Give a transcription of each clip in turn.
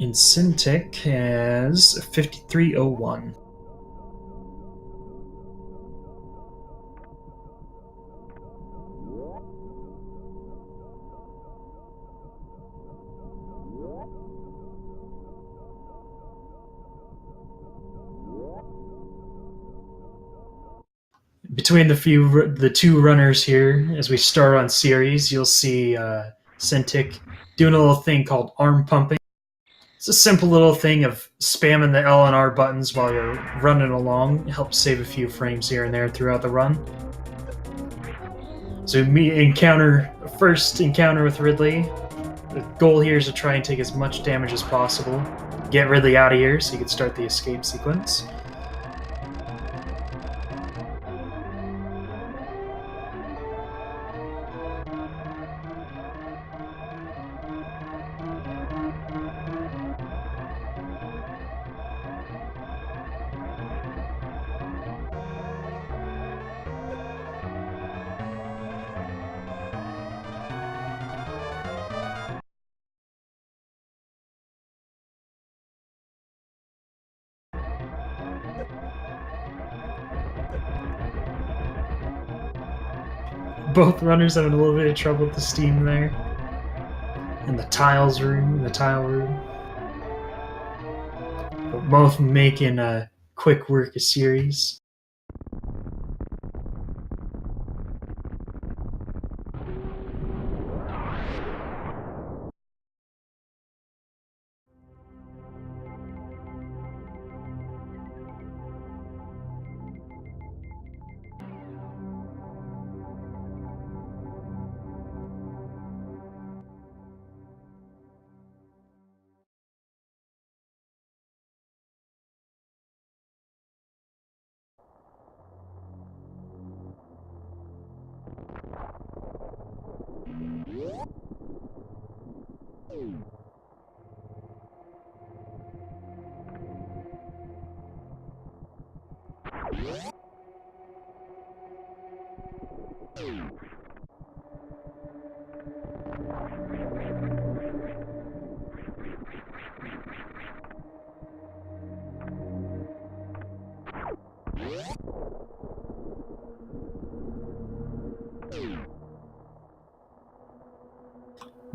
And Syntic has 5301. Between the two runners here, as we start on series, you'll see Syntic doing a little thing called arm pumping. It's a simple little thing of spamming the L and R buttons while you're running along. It helps save a few frames here and there throughout the run. So first encounter with Ridley. The goal here is to try and take as much damage as possible. Get Ridley out of here so you can start the escape sequence. Both runners having a little bit of trouble with the steam there. In the tile room. But both making a quick work of series.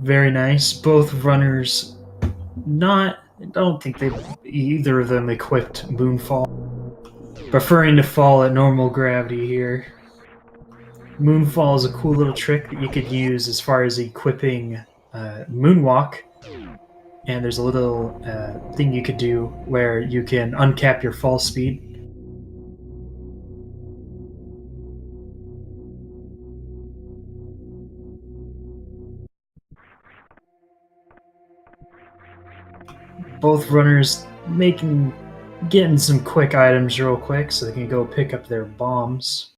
Very nice. Both runners I don't think either of them equipped Moonfall. Preferring to fall at normal gravity here. Moonfall is a cool little trick that you could use as far as equipping Moonwalk. And there's a little thing you could do where you can uncap your fall speed. Both runners getting some quick items real quick so they can go pick up their bombs.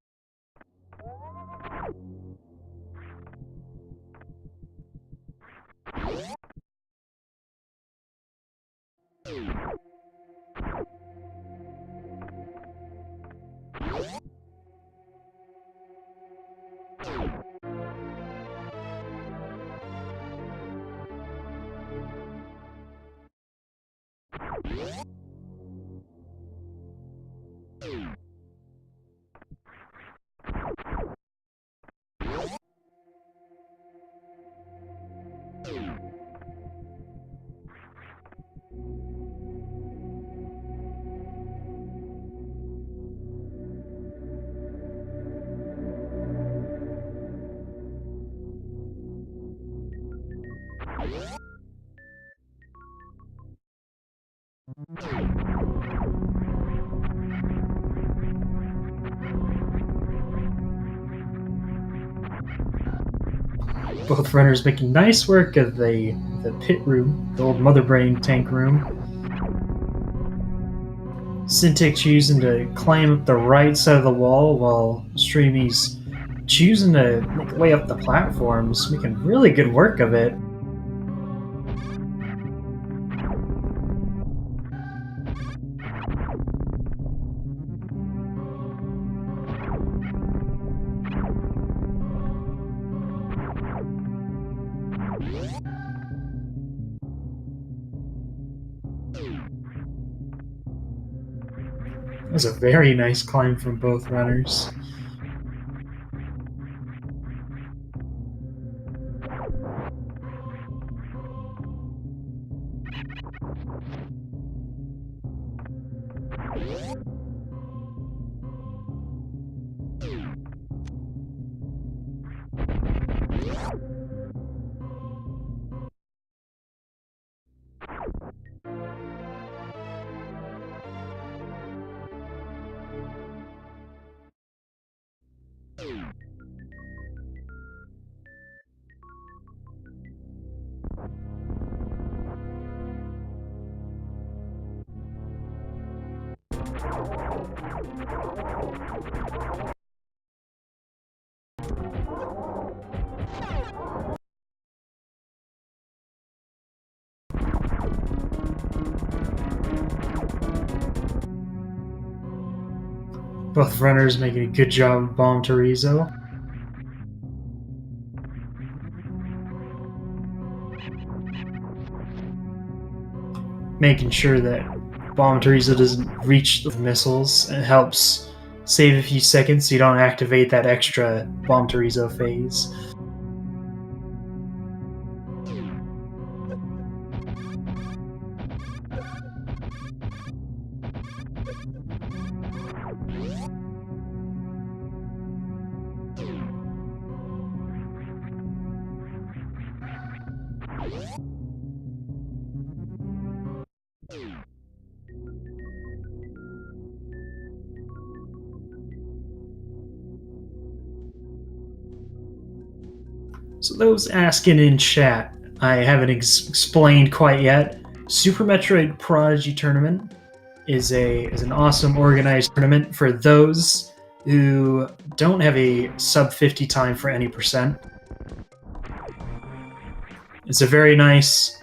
Both runners making nice work of the pit room, the old Mother Brain tank room. Syntic choosing to climb up the right side of the wall while Streamy's choosing to make way up the platforms, making really good work of it. was a very nice climb from both runners. Both runners making a good job of Bomb Torizo. Making sure that Bomb Torizo doesn't reach the missiles. It helps save a few seconds so you don't activate that extra Bomb Torizo phase. So those asking in chat, I haven't explained quite yet. Super Metroid Prodigy Tournament is an awesome organized tournament for those who don't have a sub 50 time for any percent. It's a very nice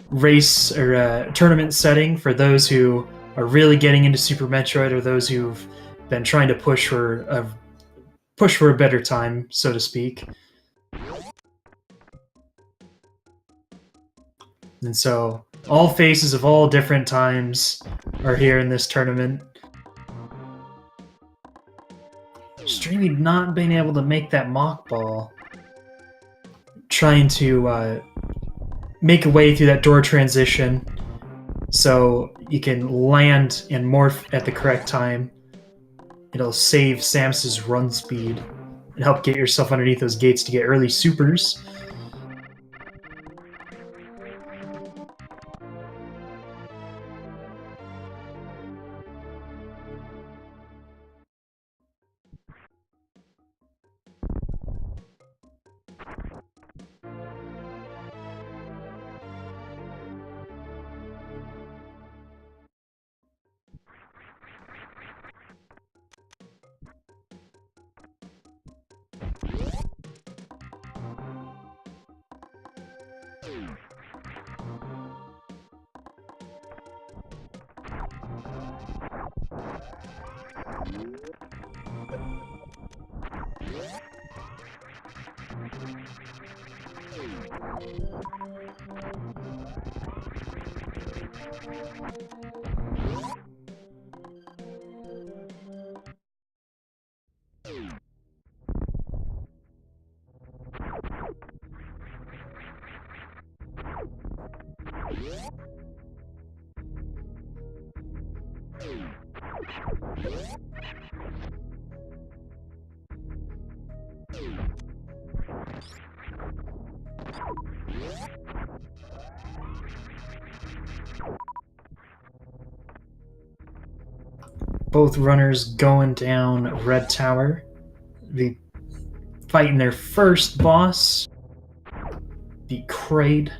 race or tournament setting for those who are really getting into Super Metroid or those who've been trying to push for a better time, so to speak. And so all faces of all different times are here in this tournament. Streamy not being able to make that mock ball. Trying to make a way through that door transition so you can land and morph at the correct time. It'll save Samus's run speed and help get yourself underneath those gates to get early supers. Both runners going down Red Tower. Be fighting their first boss, the Kraid.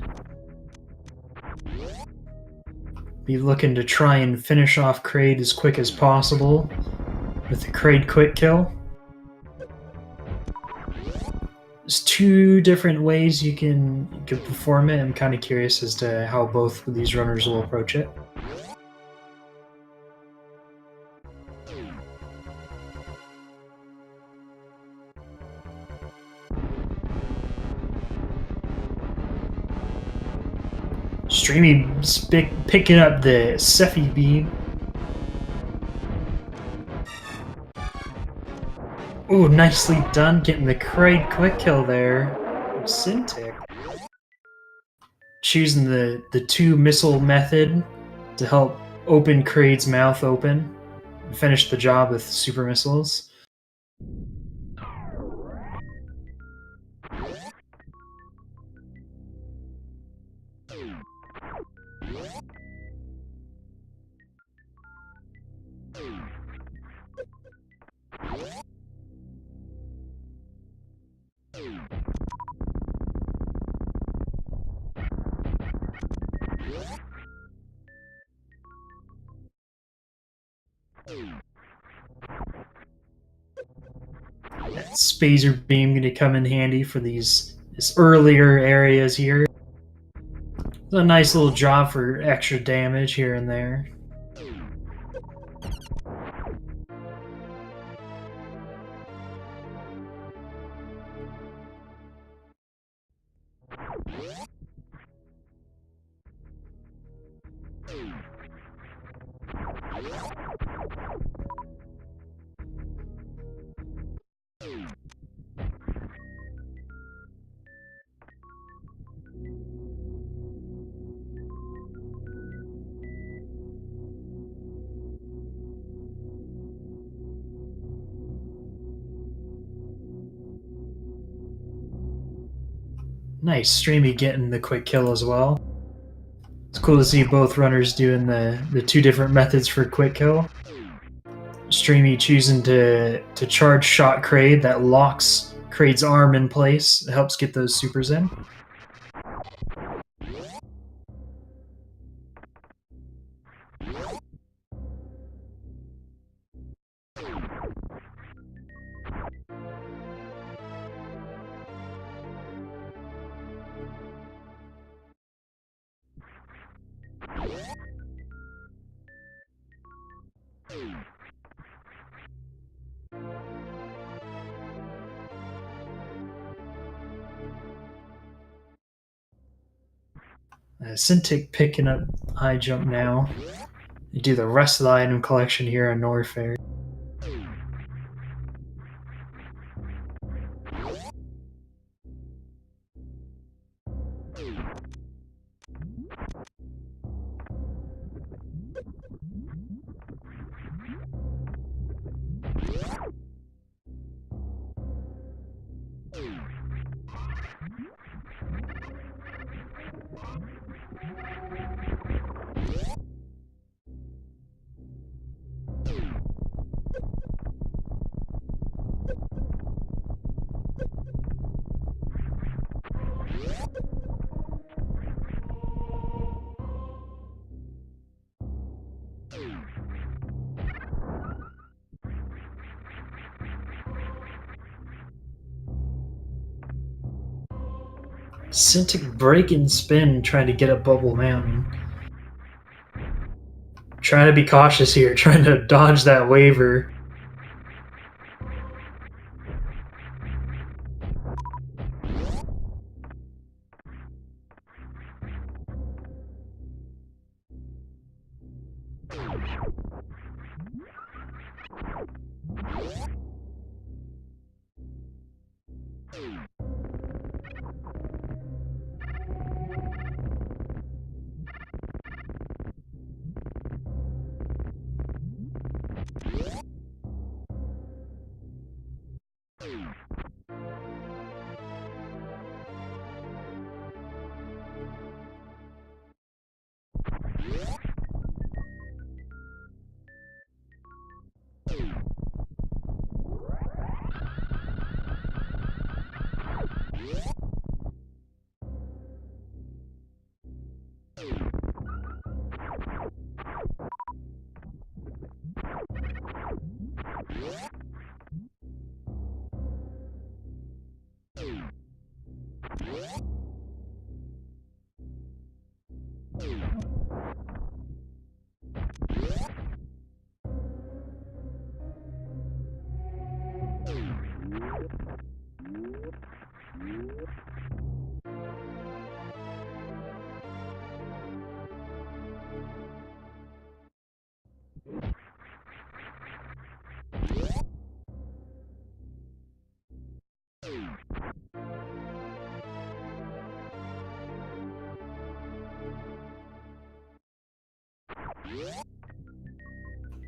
Be looking to try and finish off Kraid as quick as possible with the Kraid quick kill. There's two different ways you can perform it. I'm kind of curious as to how both of these runners will approach it. Streamy picking up the Sephi beam. Ooh, nicely done getting the Kraid quick kill there. Syntic. Choosing the two missile method to help open Kraid's mouth open and finish the job with super missiles. That Spazer Beam going to come in handy for these earlier areas here. It's a nice little job for extra damage here and there. Nice, Streamy getting the quick kill as well. It's cool to see both runners doing the two different methods for quick kill. Streamy choosing to charge shot Kraid that locks Kraid's arm in place. It helps get those supers in. Syntic picking up high jump now. They do the rest of the item collection here on Norfair. Syntic break and spin trying to get up Bubble Mountain. Trying to be cautious here, trying to dodge that waiver.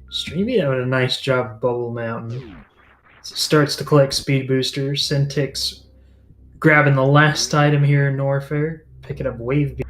Streamy doing a nice job of Bubble Mountain. Starts to collect speed boosters. Syntic's grabbing the last item here in Norfair, picking up Wave Beam.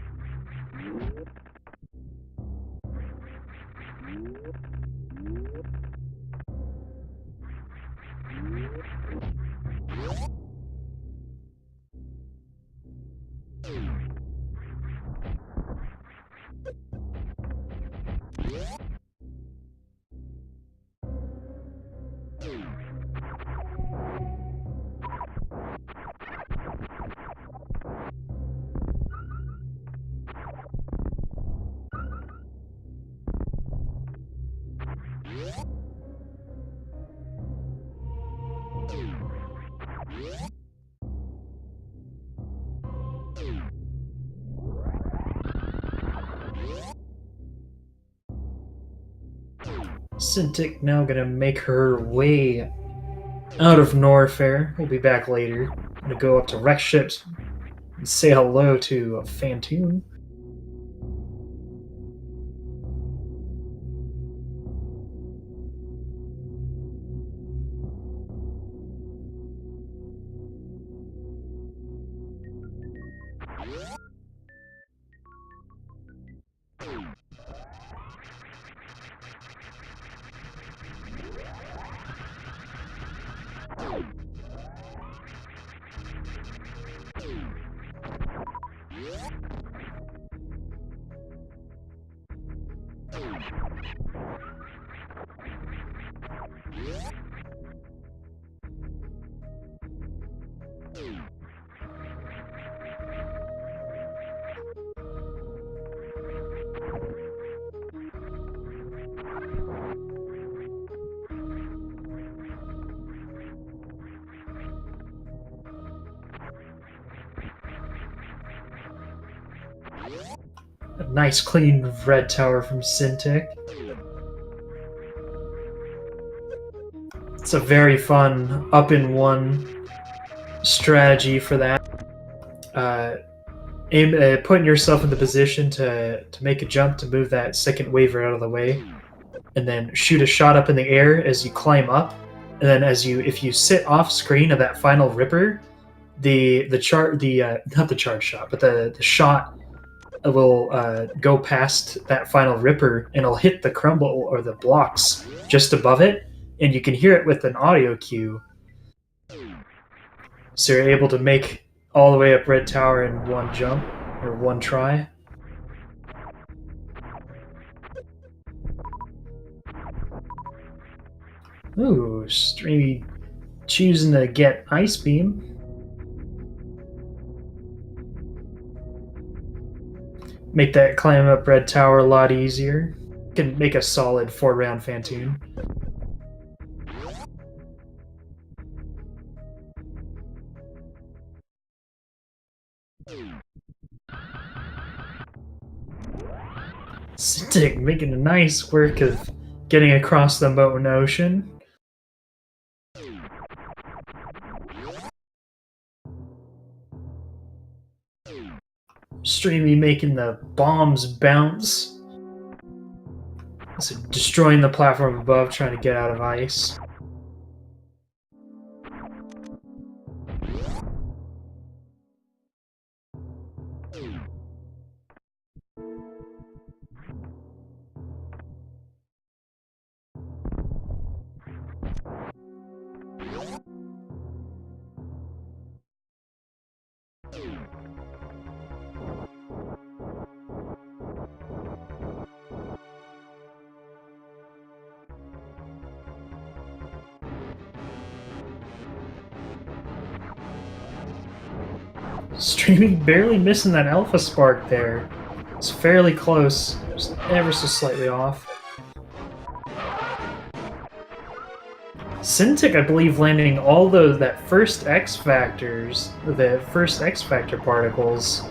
Syntic now gonna make her way out of Norfair. We'll be back later. Gonna go up to Wreck Ships and say hello to Fantoon. A nice clean red tower from Syntic. It's a very fun up-in-one strategy for that. Putting yourself in the position to make a jump to move that second waver out of the way, and then shoot a shot up in the air as you climb up, and then if you sit off screen of that final ripper, the shot will go past that final ripper and it'll hit the crumble or the blocks just above it, and you can hear it with an audio cue. So you're able to make all the way up Red Tower in one jump, or one try. Ooh, Streamy choosing to get Ice Beam. Make that climb up Red Tower a lot easier. Can make a solid 4-round Fantoon. Syntic making a nice work of getting across the mountain ocean. Streamy making the bombs bounce. So destroying the platform above, trying to get out of ice. Streamy barely missing that Alpha Spark there. It's fairly close, just ever so slightly off. Syntic, I believe, landing all that first X Factors, the first X Factor particles.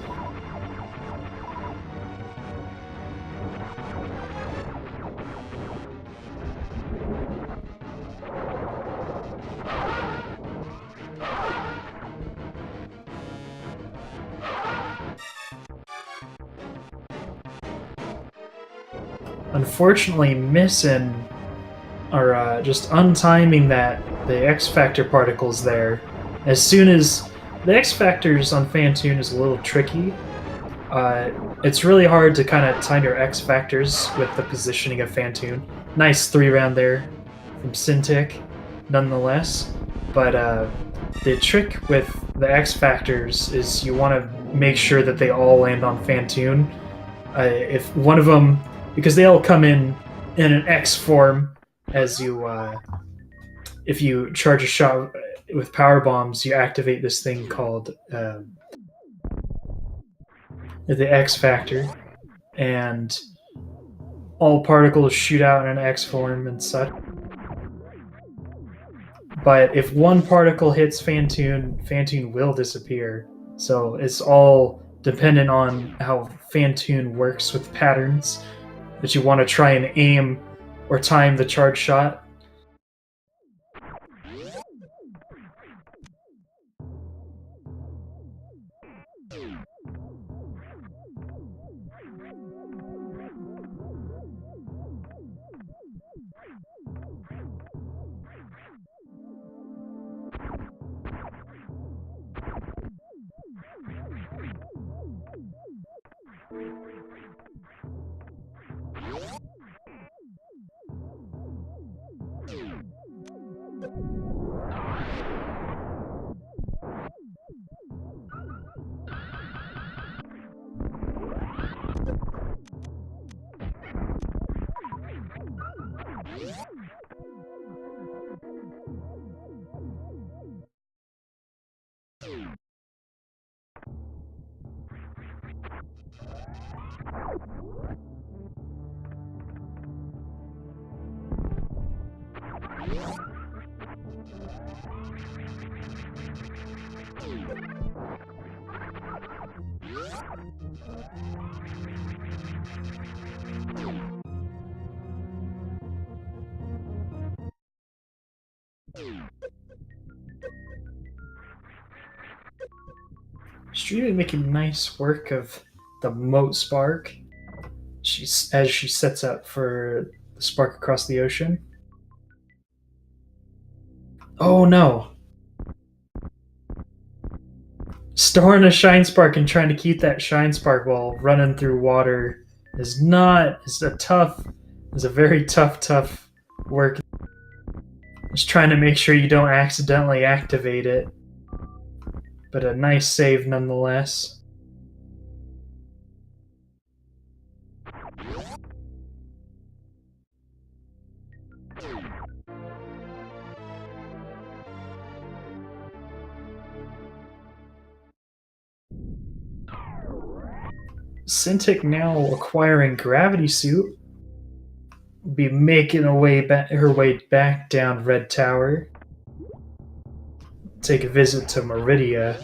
A unfortunately missing or just untiming the X Factor particles there. As soon as the X Factors on Fantoon is a little tricky. It's really hard to kind of time your X Factors with the positioning of Fantoon. Nice 3-round there from Syntic, nonetheless. But the trick with the X Factors is you want to make sure that they all land on Fantoon. If one of them, because they all come in an X form, as you if you charge a shot with power bombs, you activate this thing called the X Factor, and all particles shoot out in an X form and such. But if one particle hits Fantoon, Fantoon will disappear. So it's all dependent on how Fantoon works with patterns that you want to try and aim or time the charge shot. Streamy making nice work of the moat spark. As she sets up for the spark across the ocean. Oh no! Storing a shine spark and trying to keep that shine spark while running through water is a very tough work. Just trying to make sure you don't accidentally activate it. But a nice save nonetheless. Syntic now acquiring Gravity Suit. Be making her way back down Red Tower. Take a visit to Meridia.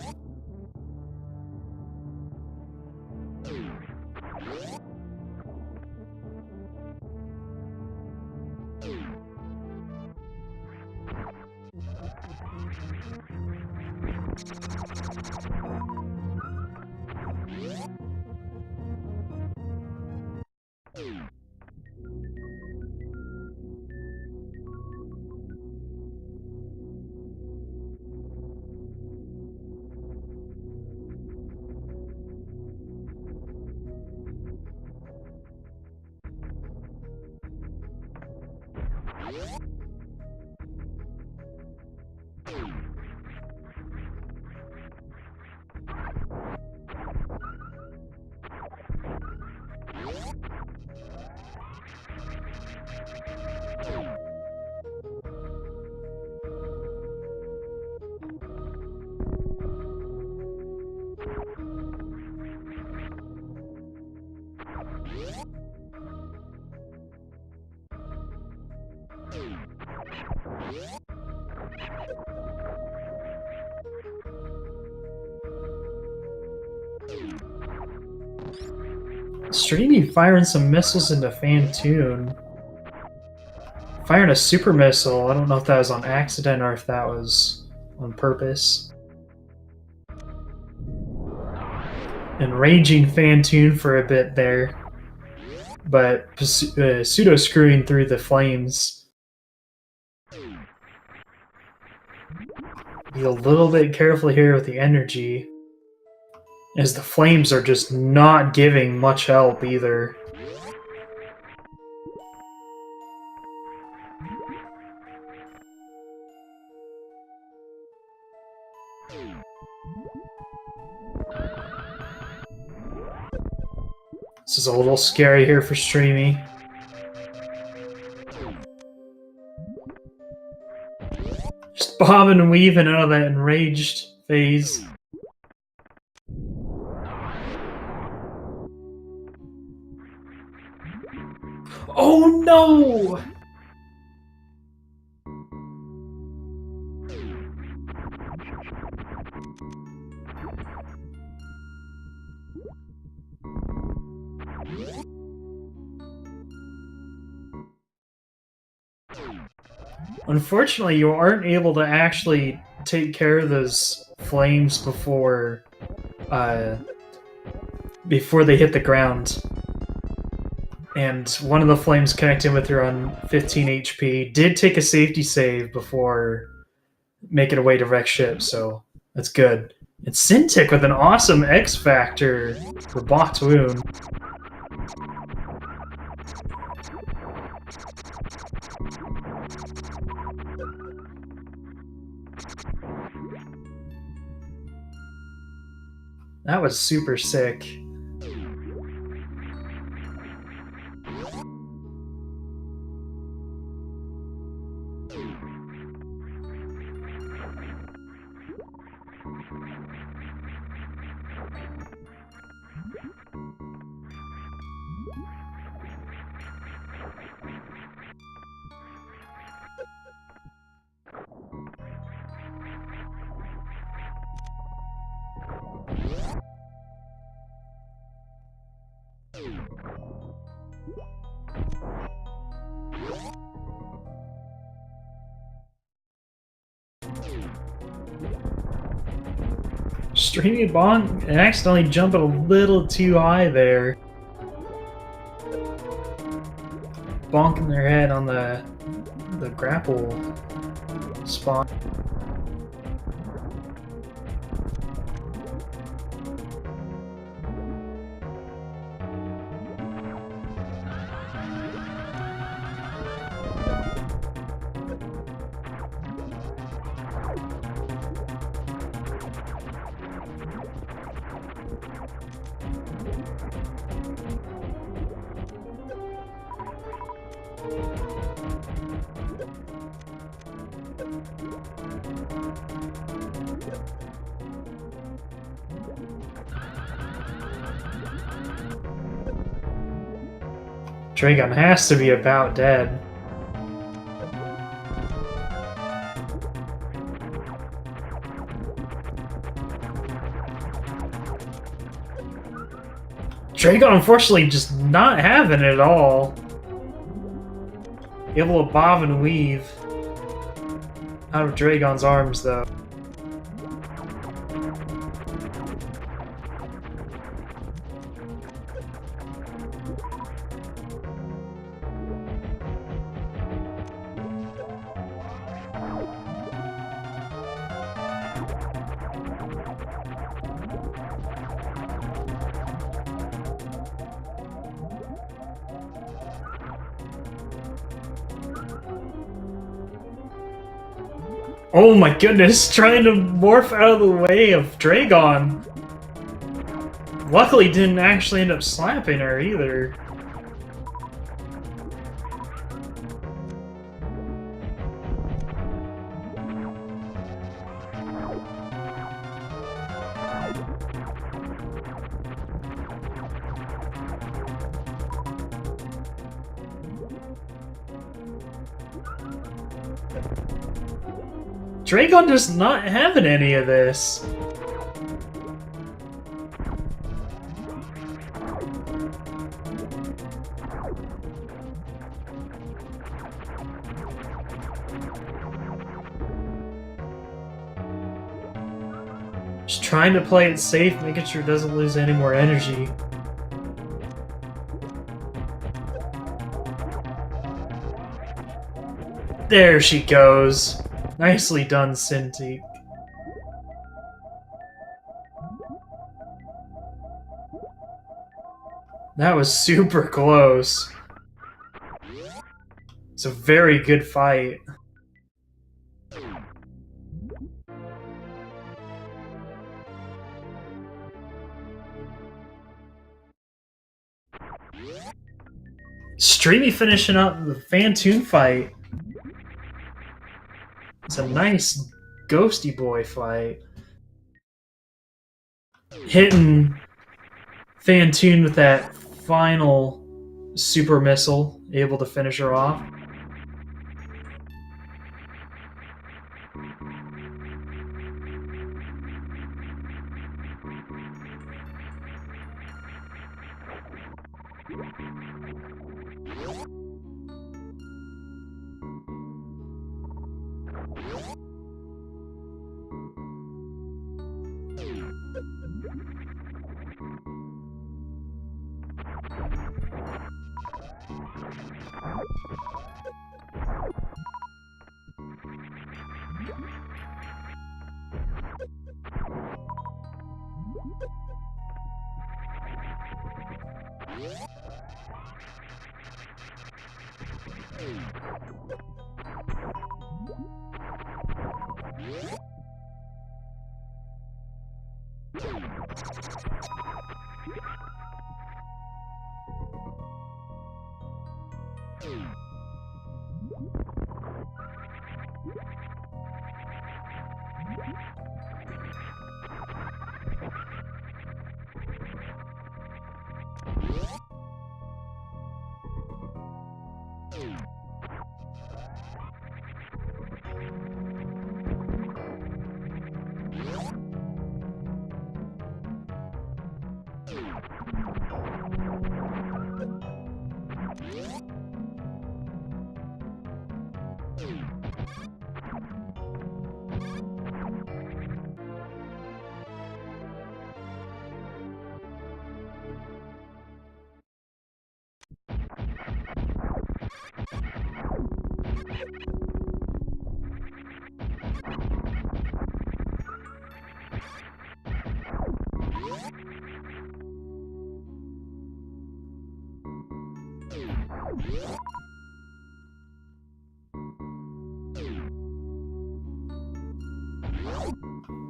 Streamy firing some missiles into Fantoon. Firing a super missile. I don't know if that was on accident or if that was on purpose. Enraging Fantoon for a bit there. but pseudo screwing through the flames. Be a little bit careful here with the energy, as the flames are just not giving much help either. This is a little scary here for Streamy. Just bobbing and weaving out of that enraged phase. Oh no! Unfortunately, you aren't able to actually take care of those flames before they hit the ground. And one of the flames connecting with her on 15 HP did take a safety save before making a way to wreck ship, so that's good. And Syntic with an awesome X Factor for Bot's Wound. That was super sick. Streamy Bonk and accidentally jumping a little too high there. Bonking their head on the grapple spot. Dragon has to be about dead. Dragon unfortunately just not having it at all. Able to bob and weave out of Dragon's arms though. Oh my goodness, trying to morph out of the way of Dragon. Luckily didn't actually end up slapping her either. Dragon just not having any of this. Just trying to play it safe, making sure it doesn't lose any more energy. There she goes. Nicely done, Syntic. That was super close. It's a very good fight. Streamy finishing up the Fantoon fight. It's a nice ghosty boy fight. Hitting Fantoon with that final super missile, able to finish her off.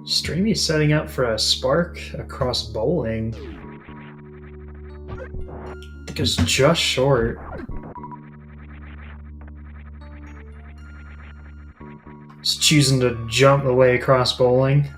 Streamy's setting up for a spark across bowling. I think it's just short. Just choosing to jump the way across bowling.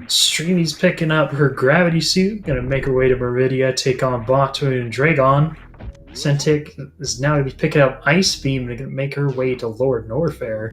Streamy's picking up her gravity suit, gonna make her way to Meridia, take on Botwood and Dragon. Syntic is now gonna be picking up Ice Beam and gonna make her way to Lord Norfair.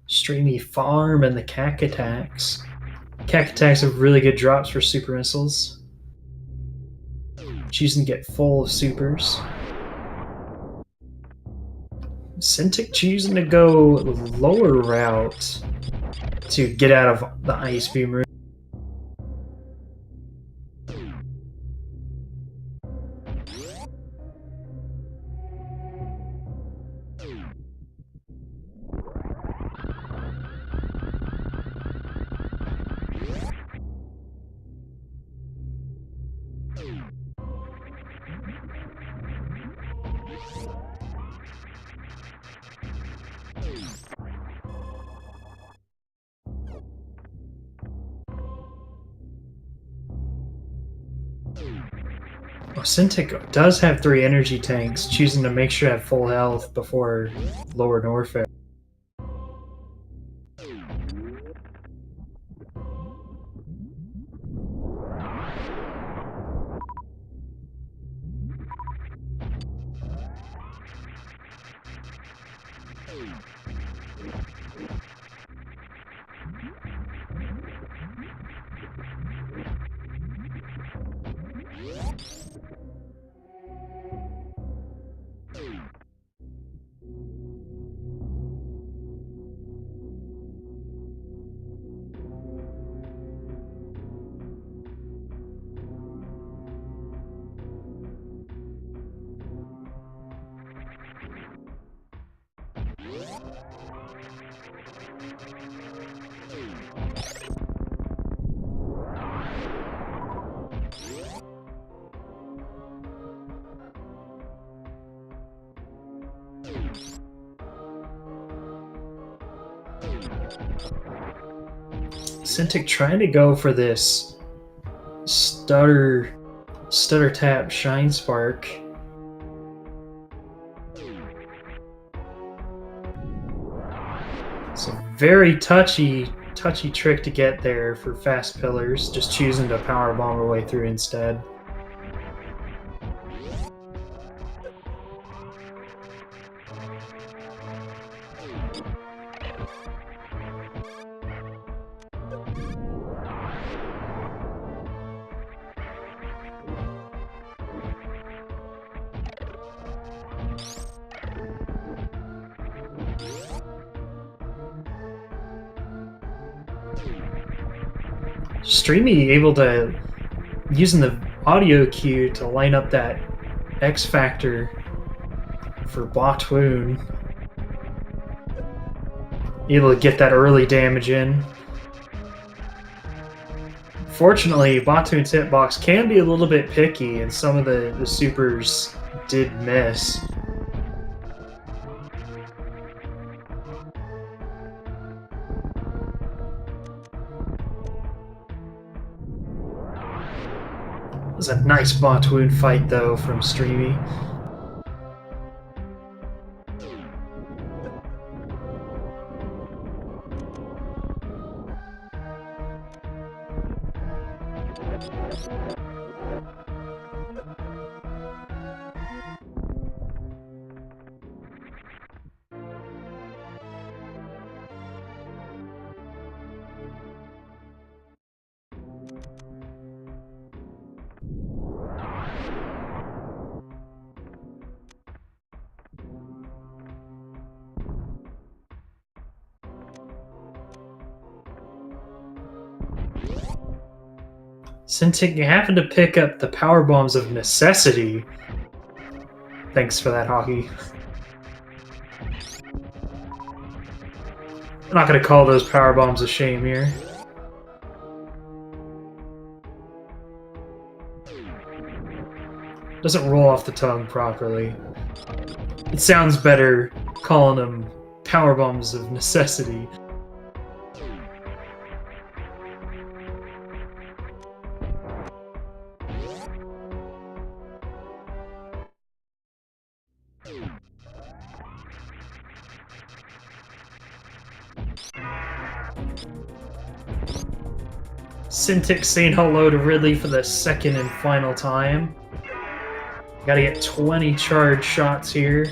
Streamy Farm and the Cack Attacks. Cack Attacks have really good drops for super missiles. choosing to get full supers. Syntic choosing to go lower route to get out of the ice beam room. Syntic does have 3 energy tanks, choosing to make sure to have full health before lower Norfair. Syntic trying to go for this stutter tap shine spark. It's a very touchy trick to get there for fast pillars, just choosing to power bomb our way through instead. Streamy able to, using the audio cue to line up that X Factor for Botwoon. Able to get that early damage in. Fortunately, Botwoon's hitbox can be a little bit picky, and some of the supers did miss. It was a nice Botwoon fight, though, from Streamy. Syntic, you happen to pick up the power bombs of necessity. Thanks for that, Hockey. I'm not going to call those power bombs a shame here. Doesn't roll off the tongue properly. It sounds better calling them power bombs of necessity. Syntic saying hello to Ridley for the second and final time. Gotta get 20 charge shots here.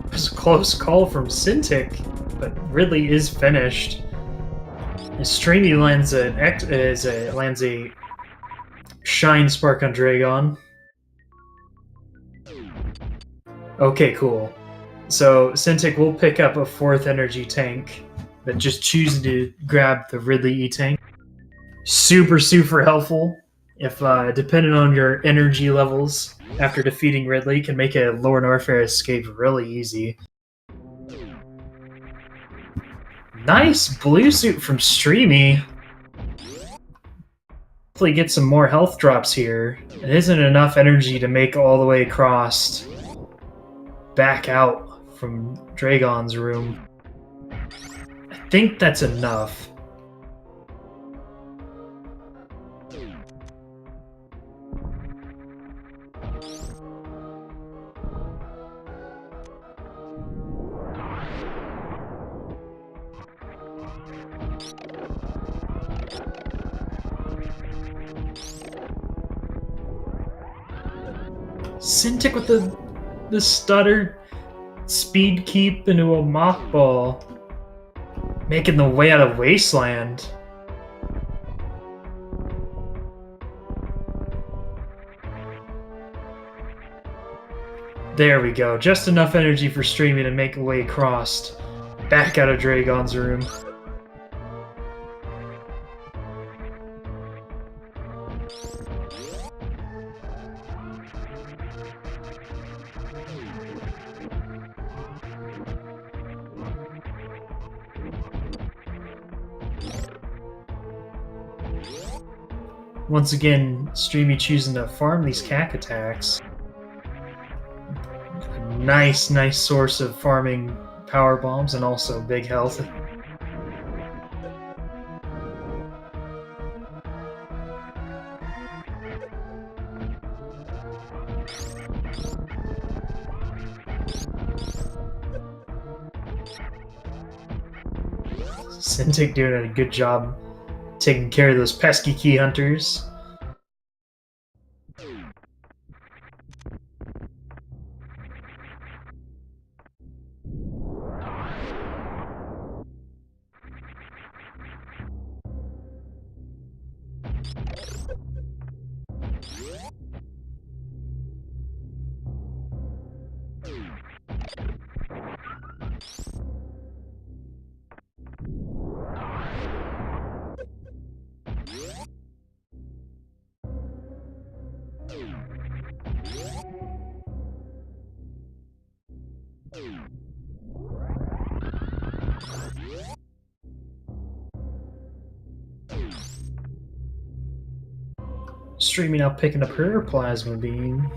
It was a close call from Syntic, but Ridley is finished. Streamy lands a Shine Spark on Dragon. Okay, cool. So Syntic will pick up a 4th energy tank, but just choosing to grab the Ridley E-Tank. Super helpful. If depending on your energy levels after defeating Ridley, can make a Lower Norfair escape really easy. Nice blue suit from Streamy. Hopefully get some more health drops here. It isn't enough energy to make all the way across back out from Dragon's room. I think that's enough. Syntic with the stutter speed keep into a mock ball, making the way out of Wasteland. There we go. Just enough energy for Streamy to make a way across back out of Dragon's room. Once again, Streamy choosing to farm these cack attacks. A nice source of farming power bombs and also big health. Syntic doing a good job taking care of those pesky key hunters. Streamy now picking up her plasma beam.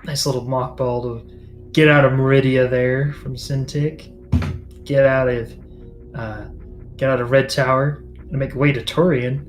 Nice little mock ball to get out of Meridia there from Syntic. Get out of Red Tower and make a way to Torian.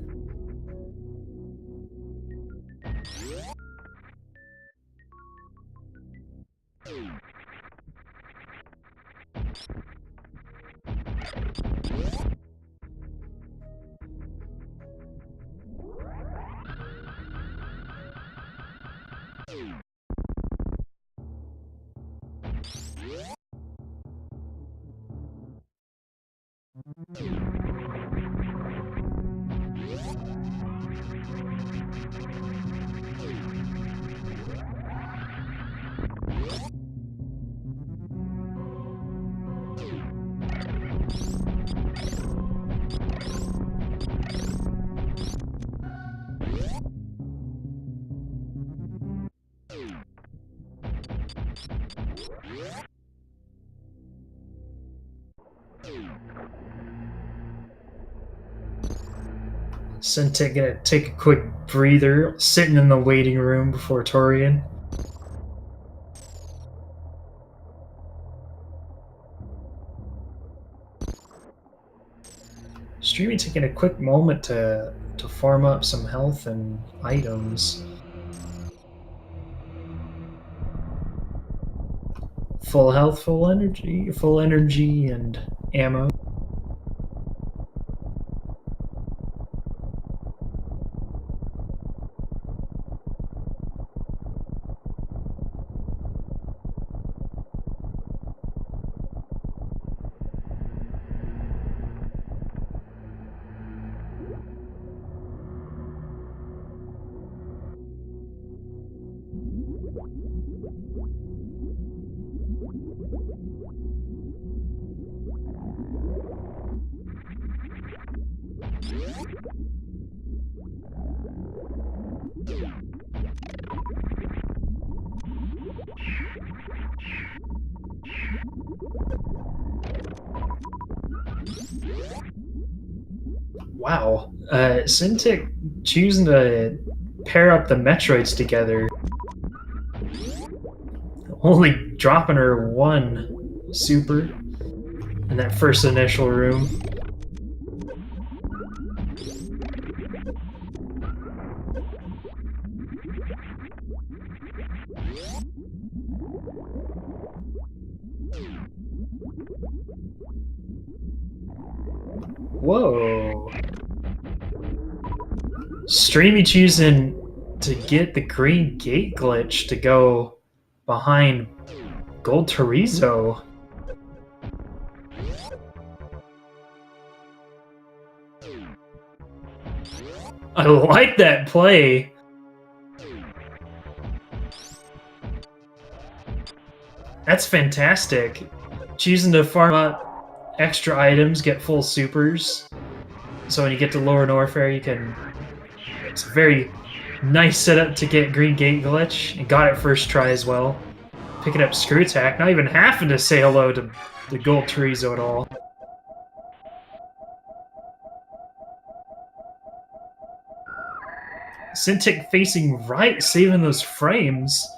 Syntic gonna take a quick breather, sitting in the waiting room before Torian. Streamy taking a quick moment to farm up some health and items. Full health, full energy, and ammo. Wow. Syntic choosing to pair up the Metroids together. Only dropping her one super in that first initial room. Whoa. Streamy choosing to get the green gate glitch to go behind Gold Chorizo. I like that play. That's fantastic. Choosing to farm up extra items, get full supers. So when you get to Lower Norfair, you can... It's a very nice setup to get Green Gate Glitch. And got it first try as well. Picking up Screw Attack, not even having to say hello to the Gold Chorizo at all. Syntic facing right, saving those frames.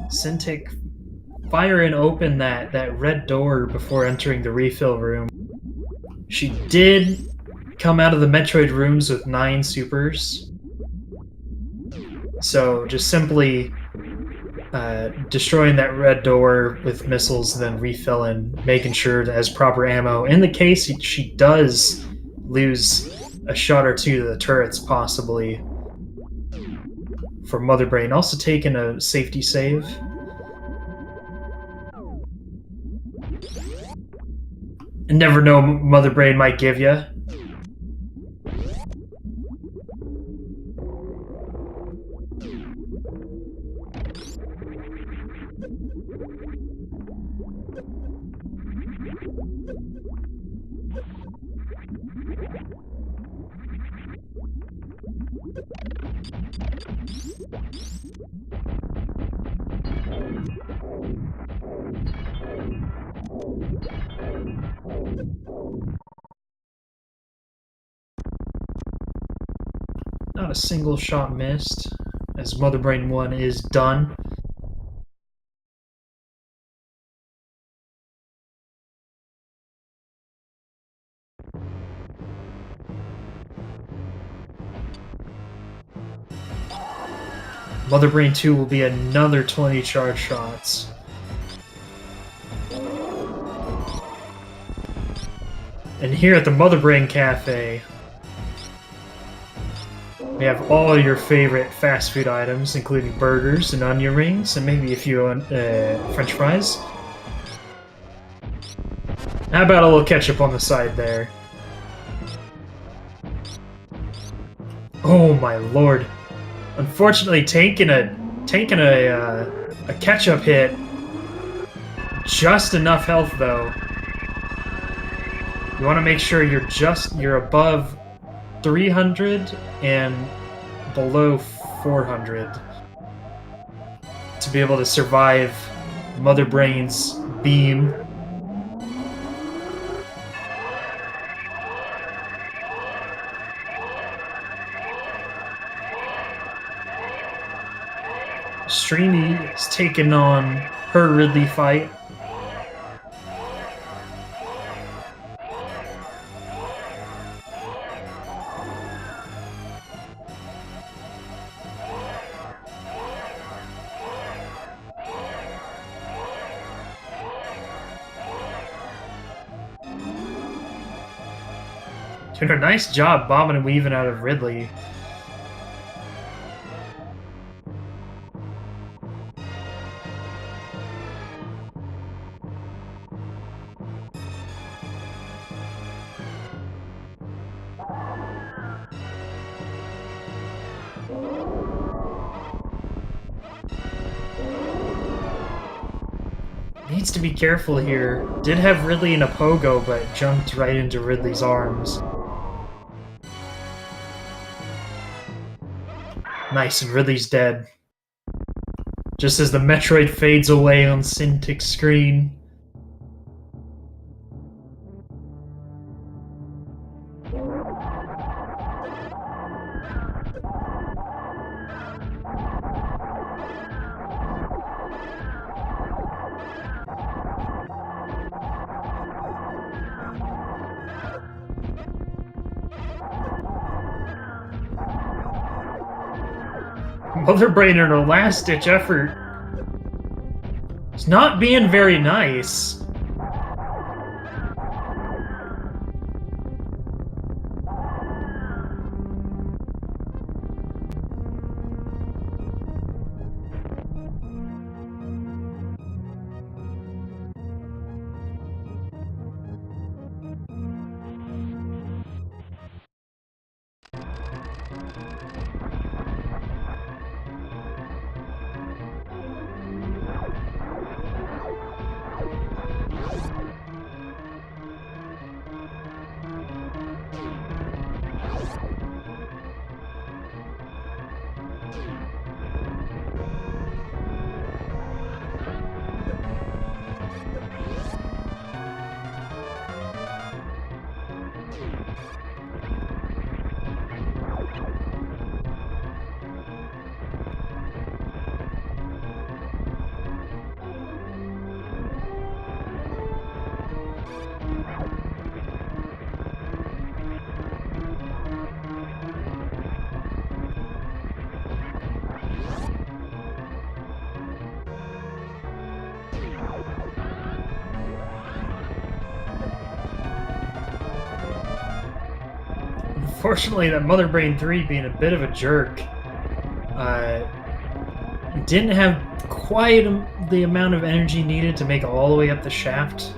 Syntic firing open that red door before entering the refill room. She did come out of the Metroid rooms with 9 supers. So just simply destroying that red door with missiles, then refilling, making sure that has proper ammo. In the case she does lose a shot or two to the turrets, possibly, for Mother Brain. Also taking a safety save. And never know Mother Brain might give you. Not a single shot missed, as Mother Brain 1 is done. Mother Brain 2 will be another 20 charge shots. And here at the Mother Brain Cafe, we have all your favorite fast food items, including burgers and onion rings, and maybe a few French fries. How about a little ketchup on the side there? Oh my lord. Unfortunately, taking a taking a catch-up hit. Just enough health, though. You want to make sure you're above 300 and below 400 to be able to survive Mother Brain's beam. Streamy is taking on her Ridley fight. Doing a nice job bobbing and weaving out of Ridley. Needs to be careful here. Did have Ridley in a pogo, but jumped right into Ridley's arms. Nice, and Ridley's dead. Just as the Metroid fades away on Syntic's screen. Mother Brain in her last-ditch effort is not being very nice. Unfortunately, that Mother Brain 3 being a bit of a jerk, didn't have quite the amount of energy needed to make it all the way up the shaft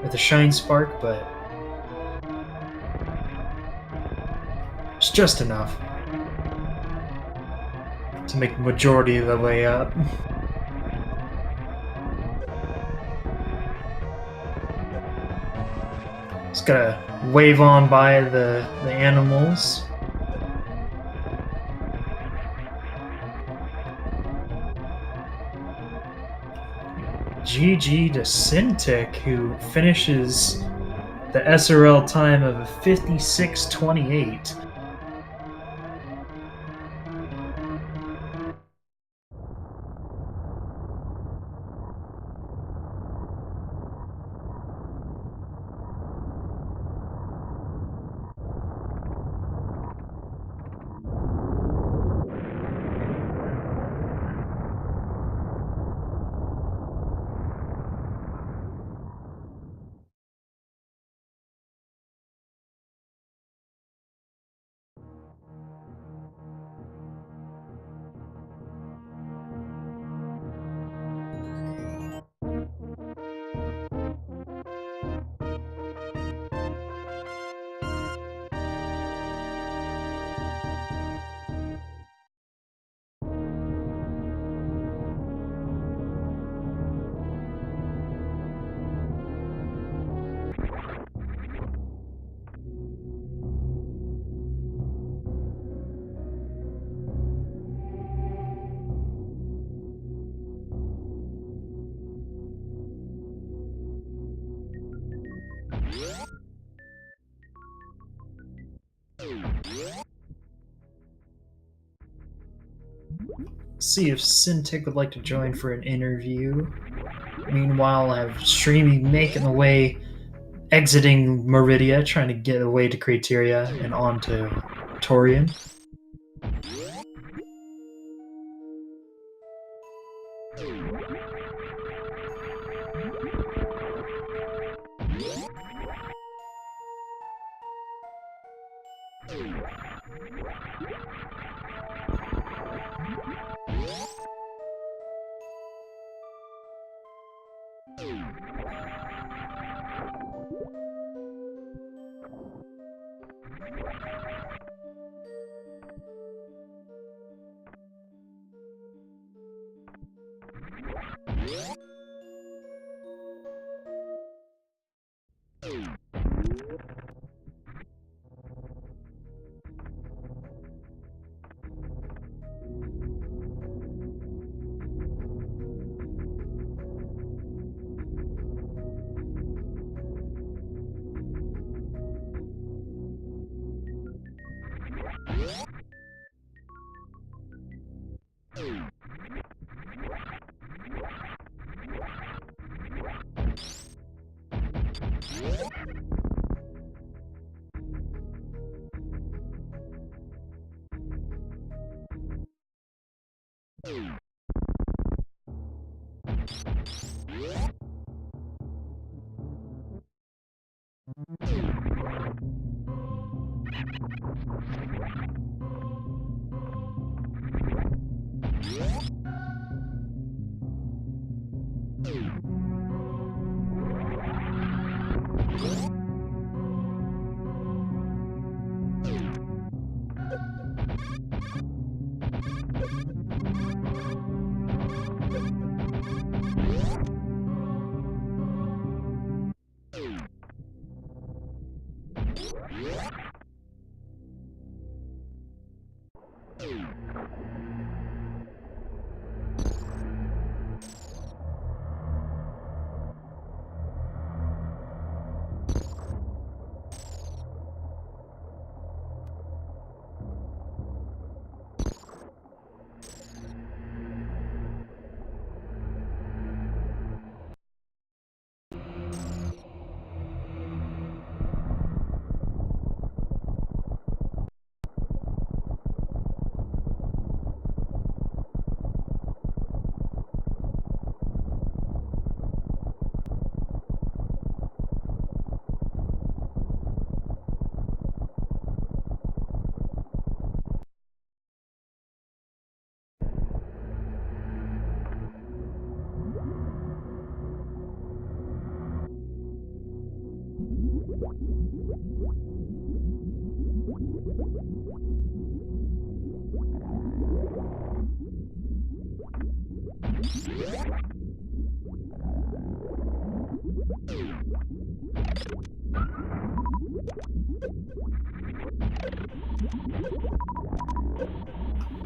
with the Shine Spark, but it's just enough to make the majority of the way up. Just gotta wave on by the animals. GG to Syntic, who finishes the SRL time of 56:28. see if Syntic would like to join for an interview. Meanwhile, I have Streamy making the way, exiting Meridia, trying to get away to Crateria and onto Torian.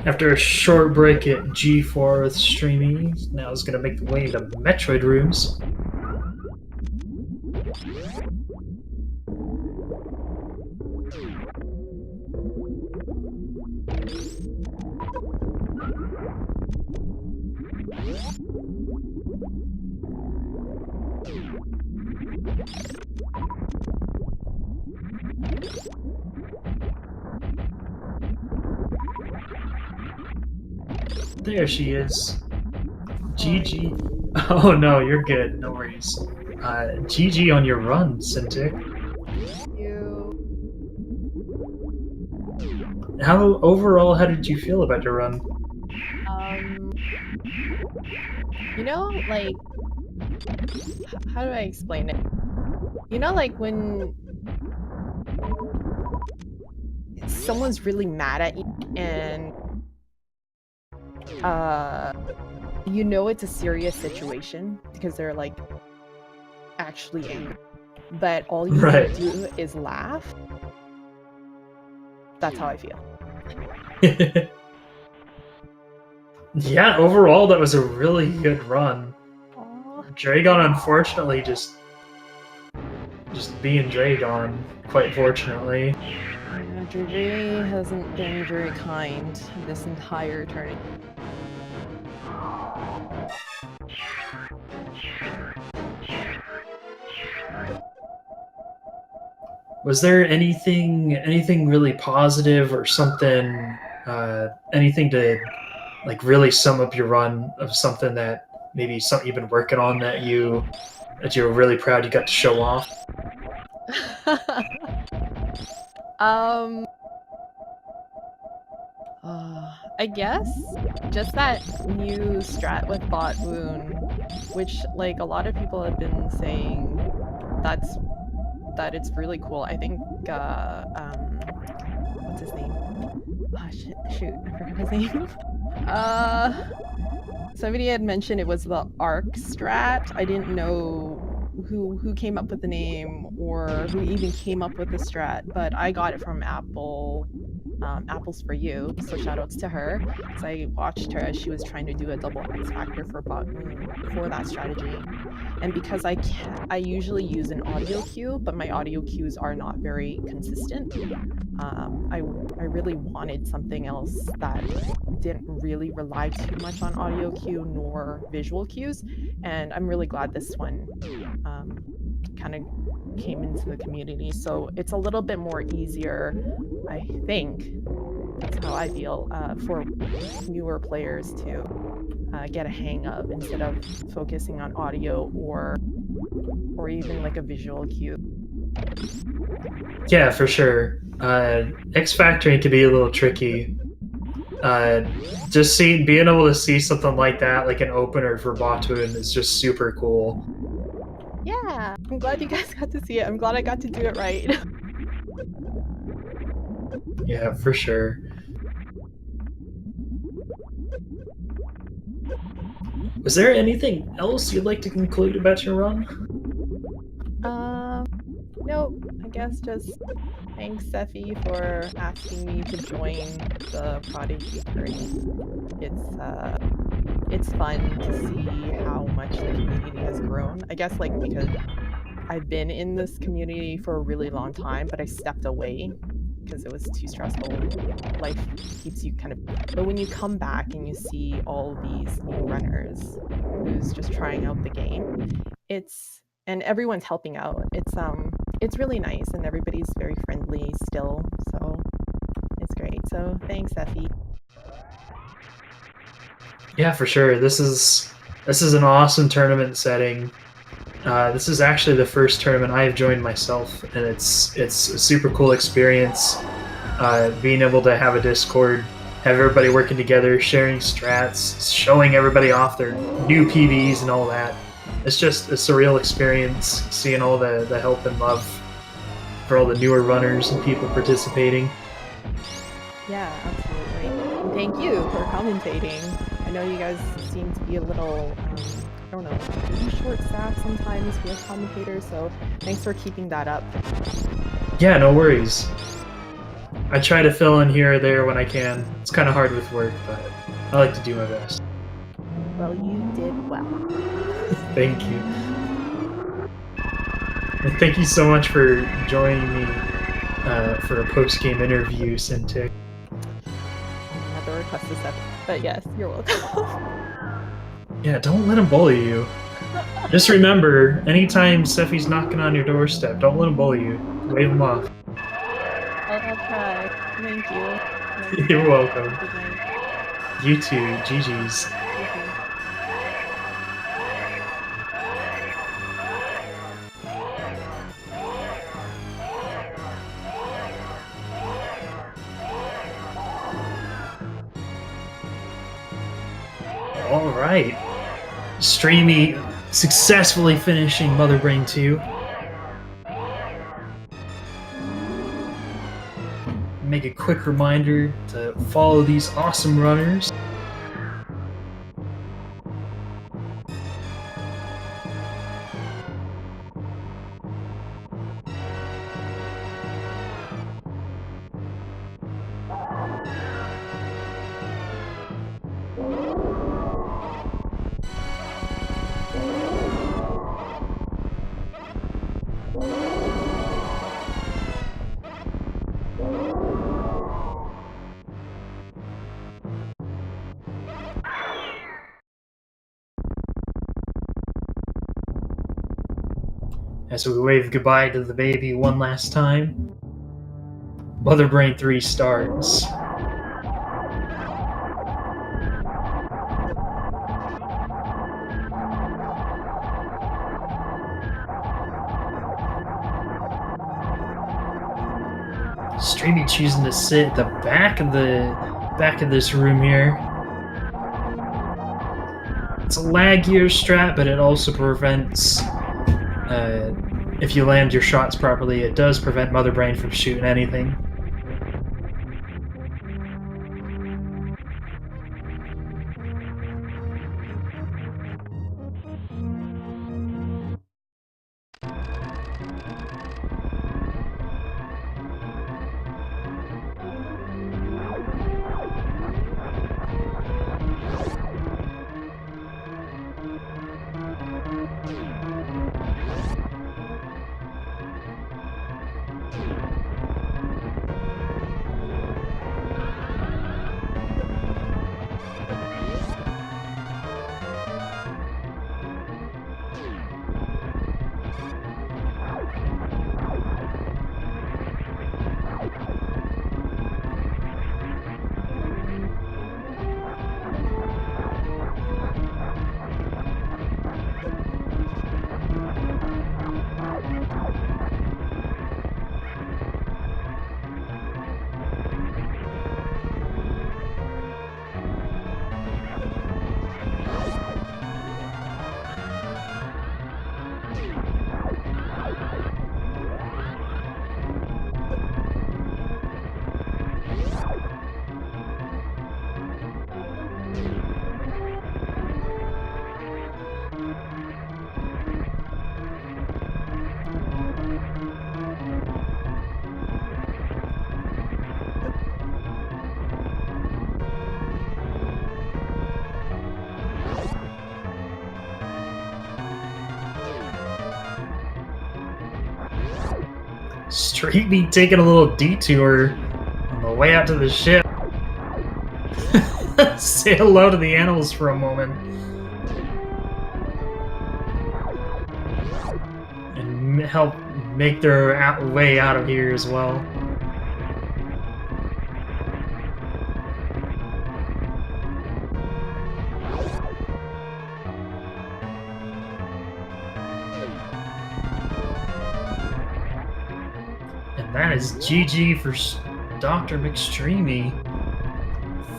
After a short break at G4 with Streamy, now is going to make the way to Metroid rooms. There she is. GG. Oh no, you're good. No worries. GG on your run, Syntic. Thank you. How did you feel about your run? You know, like, how do I explain it? You know, like when someone's really mad at you and you know it's a serious situation because they're like actually angry, but all you can do is laugh. That's how I feel. Yeah, overall that was a really good run. Aww. Dragon unfortunately just being Dragon, quite fortunately. Dragony hasn't been very kind this entire tournament. Was there anything really positive or something, anything to like really sum up your run of something that maybe something you've been working on that you're really proud you got to show off? um, I guess just that new strat with bot wound, which like a lot of people have been saying that's that it's really cool. I think what's his name? Oh shoot, I forgot his name. uh Somebody had mentioned it was the arc strat. I didn't know who came up with the name or who even came up with the strat, but I got it from Apples for You. So shout outs to her. So I watched her as she was trying to do a double X factor for for that strategy. And because I usually use an audio cue, but my audio cues are not very consistent. I really wanted something else that didn't really rely too much on audio cue nor visual cues, and I'm really glad this one kind of came into the community. So it's a little bit more easier, I think. That's how I feel for newer players to get a hang of instead of focusing on audio or even like a visual cue. Yeah, for sure. X Factoring can be a little tricky. Just being able to see something like that, like an opener for Botwoon, is just super cool. Yeah, I'm glad you guys got to see it. I'm glad I got to do it right. Yeah, for sure. Was there anything else you'd like to conclude about your run? Nope. I guess just thanks, Sephi, for asking me to join the Prodigy party. It's fun to see how much the community has grown. I guess like because I've been in this community for a really long time, but I stepped away because it was too stressful. Life keeps you kind of, but when you come back and you see all these new runners who's just trying out the game, and everyone's helping out. It's really nice, and everybody's very friendly still, so it's great. So thanks, Effie. Yeah, for sure. This is an awesome tournament setting. This is actually the first tournament I've joined myself, and it's a super cool experience. Being able to have a Discord, have everybody working together, sharing strats, showing everybody off their new PVs and all that. It's just a surreal experience, seeing all the help and love for all the newer runners and people participating. Yeah, absolutely. And thank you for commentating. I know you guys seem to be a little, I don't know, maybe short-staffed sometimes with commentators, so thanks for keeping that up. Yeah, no worries. I try to fill in here or there when I can. It's kind of hard with work, but I like to do my best. Well, you did well. Thank you. And thank you so much for joining me for a post-game interview, Syntic. Another request is up, but yes, you're welcome. Yeah, don't let him bully you. Just remember, anytime Sephi's knocking on your doorstep, don't let him bully you. Wave him off. I'll try. Thank you. You're welcome. Good night. You too. GG's. All right. Streamy successfully finishing Mother Brain 2. Make a quick reminder to follow these awesome runners. As we wave goodbye to the baby one last time, Mother Brain 3 starts. Streamy choosing to sit at the back of this room here. It's a laggier strat, but it also prevents, if you land your shots properly, it does prevent Mother Brain from shooting anything. Streamy taking a little detour on the way out to the ship. Say hello to the animals for a moment. And help make their way out of here as well. And that is GG for DrMcStreamy,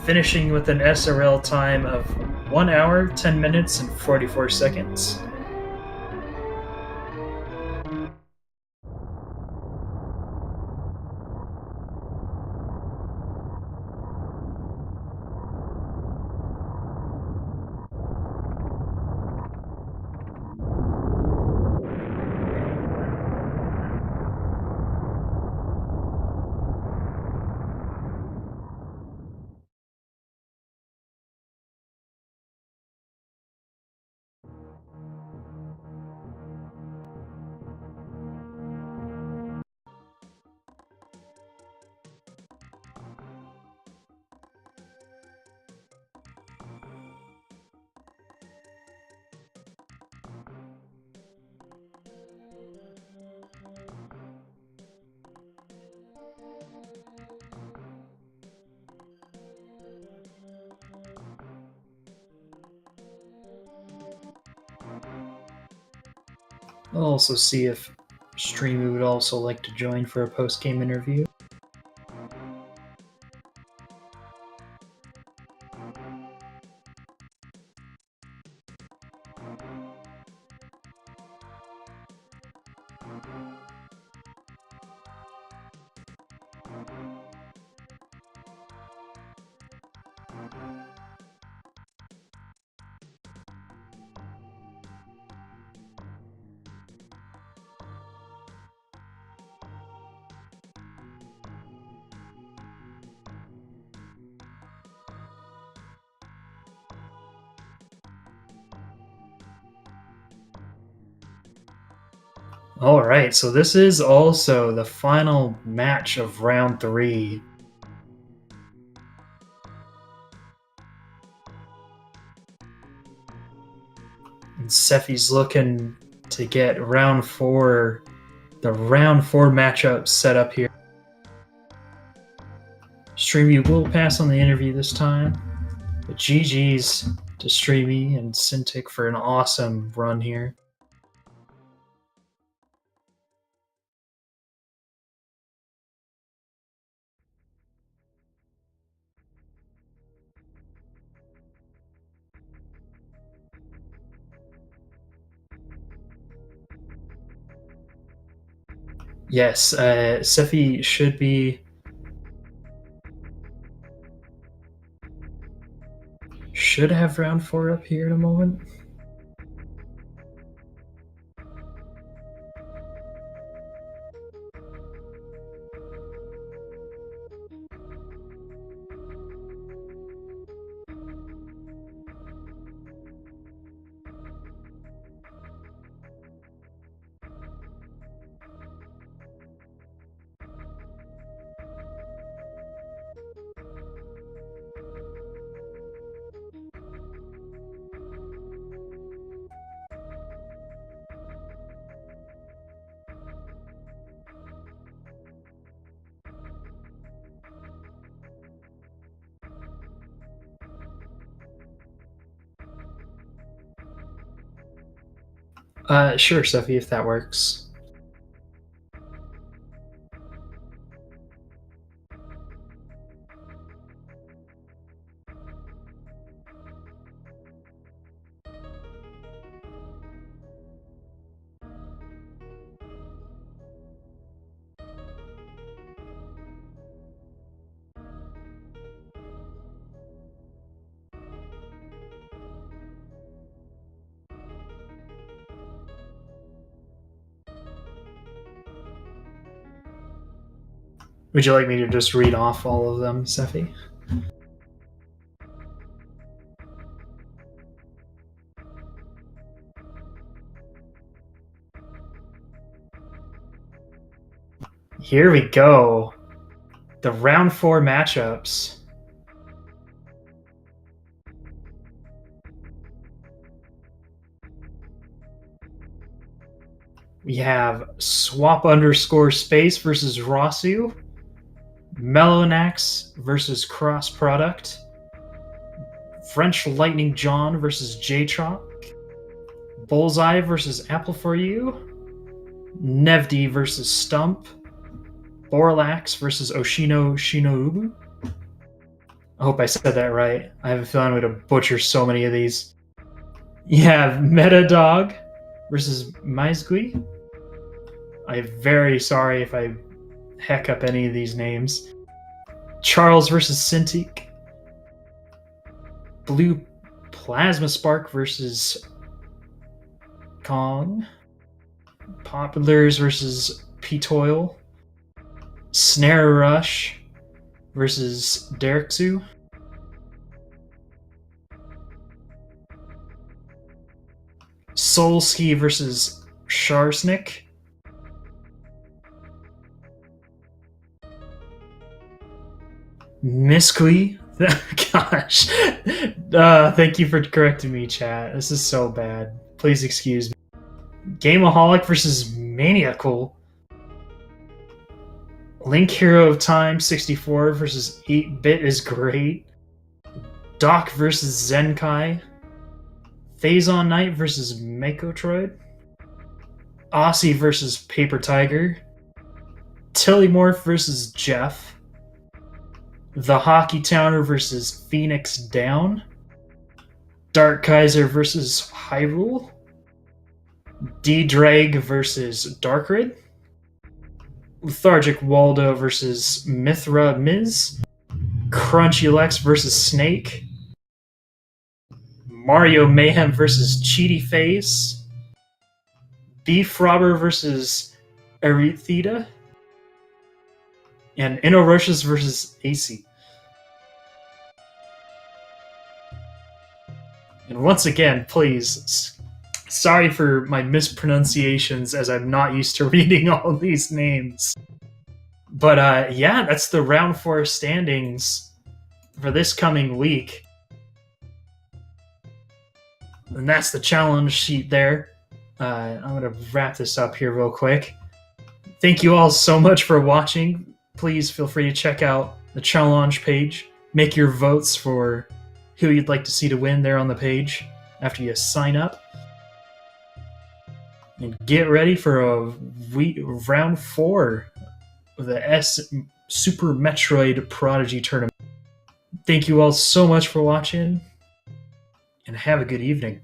finishing with an SRL time of 1 hour, 10 minutes, and 44 seconds. I'll also see if Streamy would also like to join for a post-game interview. Alright, so this is also the final match of round 3. And Sephi's looking to get the round 4 matchup set up here. Streamy will pass on the interview this time, but GG's to Streamy and Syntic for an awesome run here. Yes, Sephi should have round 4 up here in a moment. Sure, Sophie, if that works. Would you like me to just read off all of them, Sephi? Here we go. The round 4 matchups. We have Swap_Space versus Rosu, Melonax versus Cross Product, French Lightning John versus J-Trop, Bullseye versus Apple for You, Nevdi versus Stump, Borlax versus Oshino Shinobu. I hope I said that right. I have a feeling I'm going to butcher so many of these. You have Metadog versus Maizgui. I'm very sorry if I heck up any of these names. Charles versus Syntic. Blue Plasma Spark versus Kong. Populars versus Ptoil. Snare Rush versus Derexu. Soulski versus Sharsnik. Misqui. Gosh. Thank you for correcting me, chat. This is so bad. Please excuse me. Gameaholic versus Maniacal. Link Hero of Time 64 versus 8-Bit is great. Doc versus Zenkai. Phazon Knight versus Metroid. Aussie versus Paper Tiger. Tillymorph versus Jeff. The Hockey Towner versus Phoenix Down. Dark Kaiser versus Hyrule. D-Drag versus Darkrid. Lethargic Waldo versus Mithra Miz. Crunchy Lex versus Snake. Mario Mayhem versus Cheaty Face. Beef Robber versus Arethita. And Inoroshus versus AC. And once again, please, sorry for my mispronunciations as I'm not used to reading all these names. But yeah, that's the round 4 standings for this coming week. And that's the challenge sheet there. I'm going to wrap this up here real quick. Thank you all so much for watching. Please feel free to check out the challenge page. Make your votes for who you'd like to see to win there on the page after you sign up. And get ready for round 4 of the Super Metroid Prodigy tournament. Thank you all so much for watching, and have a good evening.